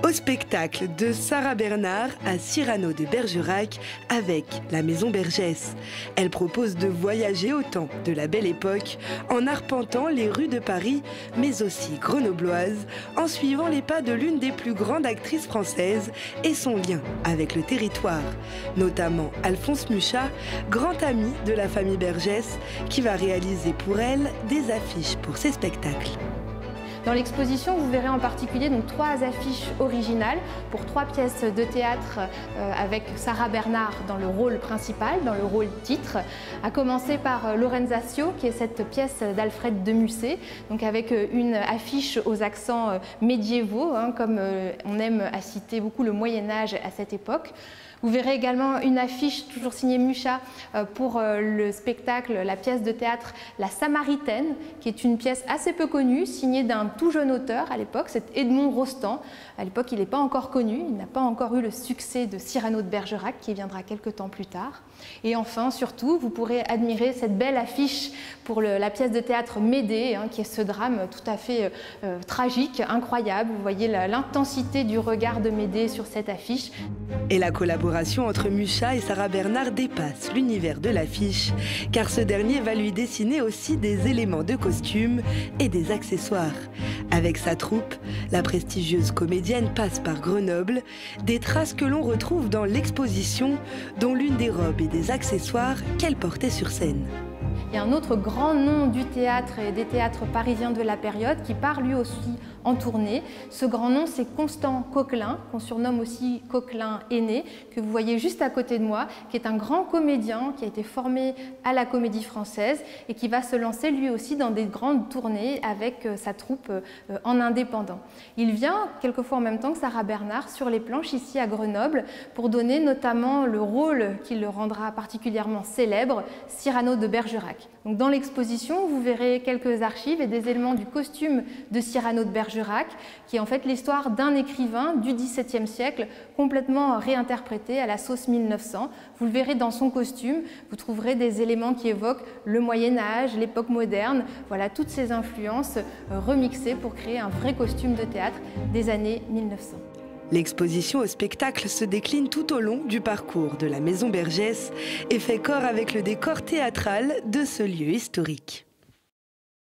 Au spectacle de Sarah Bernard à Cyrano de Bergerac avec la Maison Bergès. Elle propose de voyager au temps de la Belle Époque en arpentant les rues de Paris, mais aussi grenobloises, en suivant les pas de l'une des plus grandes actrices françaises et son lien avec le territoire, notamment Alphonse Mucha, grand ami de la famille Bergès, qui va réaliser pour elle des affiches pour ses spectacles. Dans l'exposition, vous verrez en particulier donc 3 affiches originales pour 3 pièces de théâtre avec Sarah Bernard dans le rôle principal, dans le rôle titre, à commencer par Lorenzaccio, qui est cette pièce d'Alfred de Musset, donc avec une affiche aux accents médiévaux, comme on aime à citer beaucoup le Moyen-Âge à cette époque. Vous verrez également une affiche, toujours signée Mucha, pour le spectacle, la pièce de théâtre La Samaritaine, qui est une pièce assez peu connue, signée d'un tout jeune auteur à l'époque, c'est Edmond Rostand. À l'époque, il n'est pas encore connu, il n'a pas encore eu le succès de Cyrano de Bergerac, qui viendra quelques temps plus tard. Et enfin, surtout, vous pourrez admirer cette belle affiche pour la pièce de théâtre Médée, qui est ce drame tout à fait tragique, incroyable. Vous voyez l'intensité du regard de Médée sur cette affiche. Et la collaboration entre Mucha et Sarah Bernard dépasse l'univers de l'affiche, car ce dernier va lui dessiner aussi des éléments de costume et des accessoires. Avec sa troupe, la prestigieuse comédienne passe par Grenoble, des traces que l'on retrouve dans l'exposition, dont l'une des robes et des accessoires qu'elle portait sur scène. Il y a un autre grand nom du théâtre et des théâtres parisiens de la période qui part lui aussi en tournée. Ce grand nom, c'est Constant Coquelin, qu'on surnomme aussi Coquelin aîné, que vous voyez juste à côté de moi, qui est un grand comédien qui a été formé à la Comédie Française et qui va se lancer lui aussi dans des grandes tournées avec sa troupe en indépendant. Il vient quelquefois en même temps que Sarah Bernard sur les planches ici à Grenoble pour donner notamment le rôle qui le rendra particulièrement célèbre, Cyrano de Bergerac. Donc dans l'exposition, vous verrez quelques archives et des éléments du costume de Cyrano de Bergerac, qui est en fait l'histoire d'un écrivain du XVIIe siècle, complètement réinterprété à la sauce 1900. Vous le verrez dans son costume, vous trouverez des éléments qui évoquent le Moyen-Âge, l'époque moderne, voilà toutes ces influences remixées pour créer un vrai costume de théâtre des années 1900. L'exposition au spectacle se décline tout au long du parcours de la Maison Bergès et fait corps avec le décor théâtral de ce lieu historique.